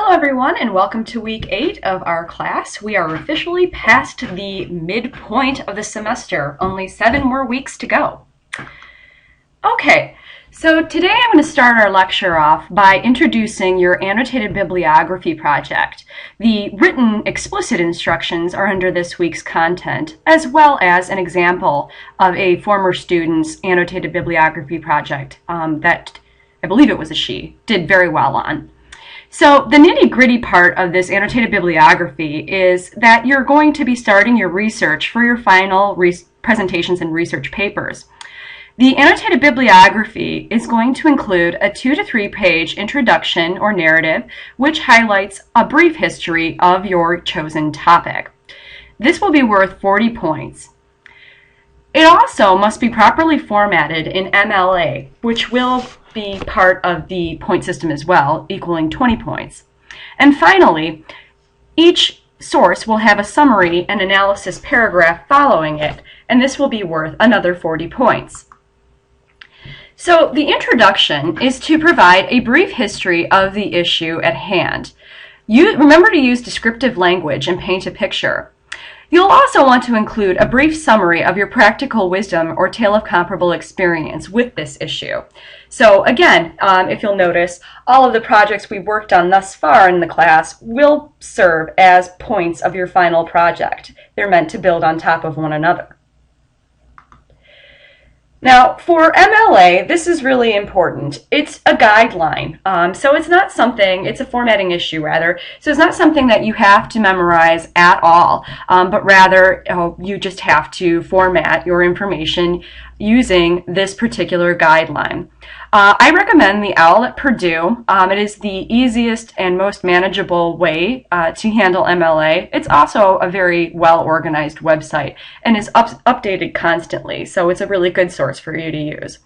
Hello everyone and welcome to week 8 of our class. We are officially past the midpoint of the semester, only 7 more weeks to go. Okay, so today I'm going to start our lecture off by introducing your annotated bibliography project. The written explicit instructions are under this week's content, as well as an example of a former student's annotated bibliography project that I believe it was a she, did very well on. So the nitty-gritty part of this annotated bibliography is that you're going to be starting your research for your final presentations and research papers. The annotated bibliography is going to include a 2 to 3 page introduction or narrative which highlights a brief history of your chosen topic. This will be worth 40 points. It also must be properly formatted in MLA, which will be part of the point system as well, equaling 20 points. And finally, each source will have a summary and analysis paragraph following it, and this will be worth another 40 points. So the introduction is to provide a brief history of the issue at hand. Remember to use descriptive language and paint a picture. You'll also want to include a brief summary of your practical wisdom or tale of comparable experience with this issue. So again, if you'll notice, all of the projects we've worked on thus far in the class will serve as points of your final project. They're meant to build on top of one another. Now, for MLA, this is really important. It's a guideline, so it's not something, it's a formatting issue rather, so it's not something that you have to memorize at all, but rather you just have to format your information using this particular guideline. I recommend the OWL at Purdue. It is the easiest and most manageable way to handle MLA. It's also a very well-organized website and is updated constantly, so it's a really good source for you to use.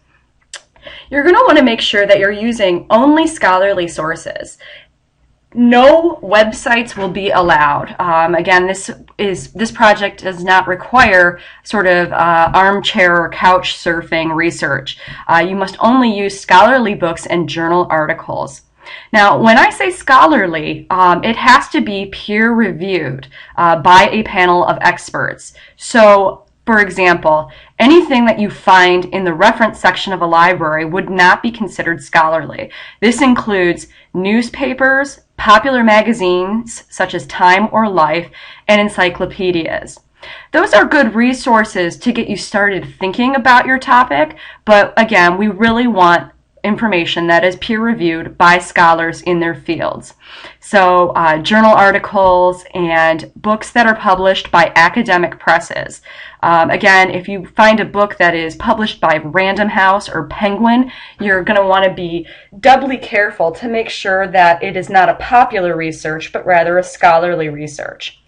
You're going to want to make sure that you're using only scholarly sources. No websites will be allowed. Again, this project does not require sort of armchair or couch surfing research. You must only use scholarly books and journal articles. Now, when I say scholarly, it has to be peer-reviewed by a panel of experts. So, for example, anything that you find in the reference section of a library would not be considered scholarly. This includes newspapers, popular magazines such as Time or Life, and encyclopedias. Those are good resources to get you started thinking about your topic, but again, we really want information that is peer-reviewed by scholars in their fields. So journal articles and books that are published by academic presses. Again, if you find a book that is published by Random House or Penguin, you're going to want to be doubly careful to make sure that it is not a popular research, but rather a scholarly research.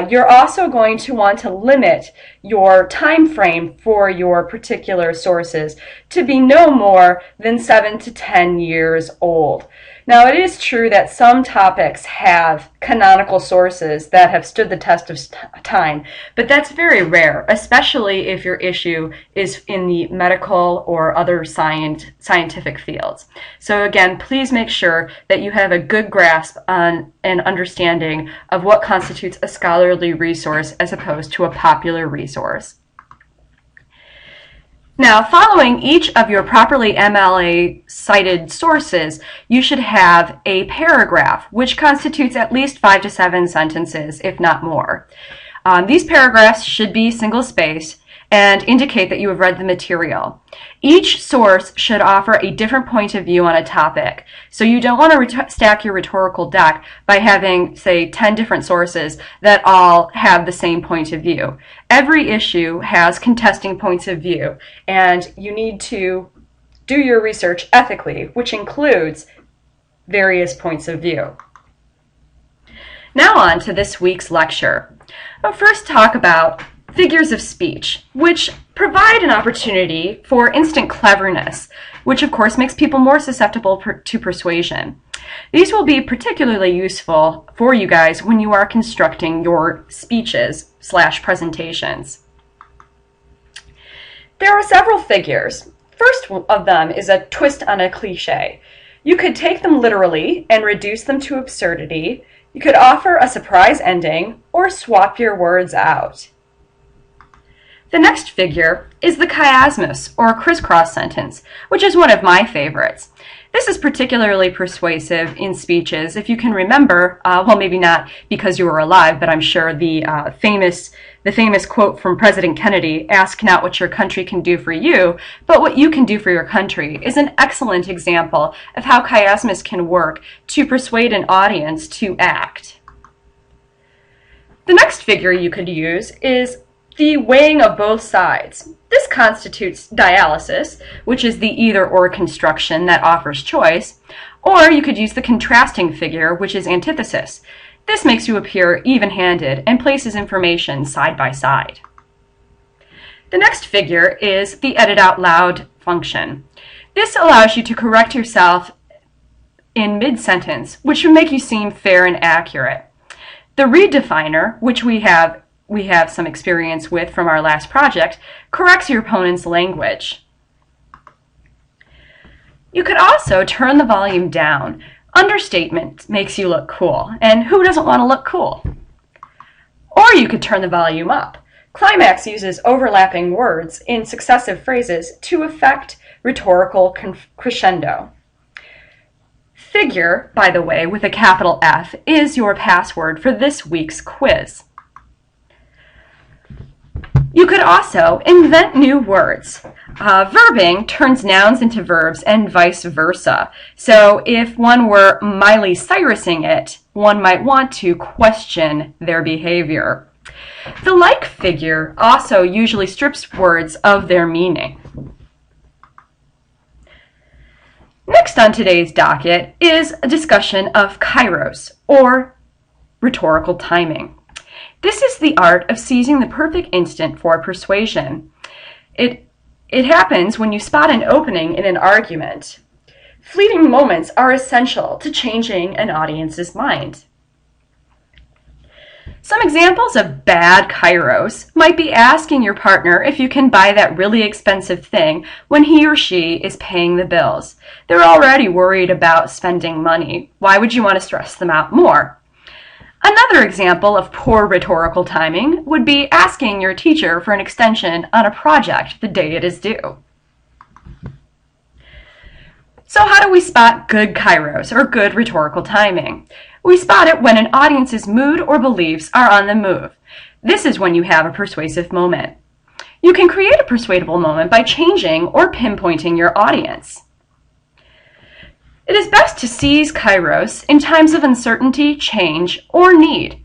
You're also going to want to limit your time frame for your particular sources to be no more than 7 to 10 years old. Now, it is true that some topics have canonical sources that have stood the test of time, but that's very rare, especially if your issue is in the medical or other scientific fields. So again, please make sure that you have a good grasp on an understanding of what constitutes a scholarly resource as opposed to a popular resource. Now, following each of your properly MLA cited sources, you should have a paragraph, which constitutes at least 5 to 7 sentences, if not more. These paragraphs should be single-spaced and indicate that you have read the material. Each source should offer a different point of view on a topic. So you don't want to stack your rhetorical deck by having, say, 10 different sources that all have the same point of view. Every issue has contesting points of view, and you need to do your research ethically, which includes various points of view. Now on to this week's lecture. I'll first talk about figures of speech, which provide an opportunity for instant cleverness, which of course makes people more susceptible to persuasion. These will be particularly useful for you guys when you are constructing your speeches/presentations. There are several figures. First of them is a twist on a cliche. You could take them literally and reduce them to absurdity. You could offer a surprise ending or swap your words out. The next figure is the chiasmus, or crisscross sentence, which is one of my favorites. This is particularly persuasive in speeches. If you can remember, well, maybe not because you were alive, but I'm sure the famous quote from President Kennedy, "Ask not what your country can do for you, but what you can do for your country," is an excellent example of how chiasmus can work to persuade an audience to act. The next figure you could use is the weighing of both sides. This constitutes dialysis, which is the either-or construction that offers choice, or you could use the contrasting figure, which is antithesis. This makes you appear even-handed and places information side by side. The next figure is the edit out loud function. This allows you to correct yourself in mid-sentence, which would make you seem fair and accurate. The read definer, which we have some experience with from our last project, corrects your opponent's language. You could also turn the volume down. Understatement makes you look cool, and who doesn't want to look cool? Or you could turn the volume up. Climax uses overlapping words in successive phrases to effect rhetorical crescendo. Figure, by the way, with a capital F, is your password for this week's quiz. You could also invent new words. Verbing turns nouns into verbs and vice versa. So if one were Miley Cyrusing it, one might want to question their behavior. The like figure also usually strips words of their meaning. Next on today's docket is a discussion of kairos, or rhetorical timing. This is the art of seizing the perfect instant for persuasion. It happens when you spot an opening in an argument. Fleeting moments are essential to changing an audience's mind. Some examples of bad kairos might be asking your partner if you can buy that really expensive thing when he or she is paying the bills. They're already worried about spending money. Why would you want to stress them out more? Another example of poor rhetorical timing would be asking your teacher for an extension on a project the day it is due. So how do we spot good kairos, or good rhetorical timing? We spot it when an audience's mood or beliefs are on the move. This is when you have a persuasive moment. You can create a persuadable moment by changing or pinpointing your audience. It is best to seize kairos in times of uncertainty, change, or need,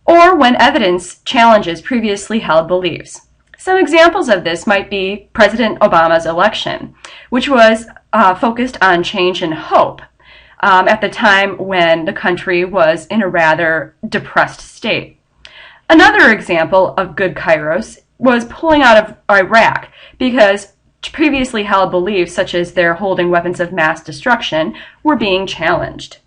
or when evidence challenges previously held beliefs. Some examples of this might be President Obama's election, which was focused on change and hope at the time when the country was in a rather depressed state. Another example of good kairos was pulling out of Iraq, because previously held beliefs, such as their holding weapons of mass destruction, were being challenged.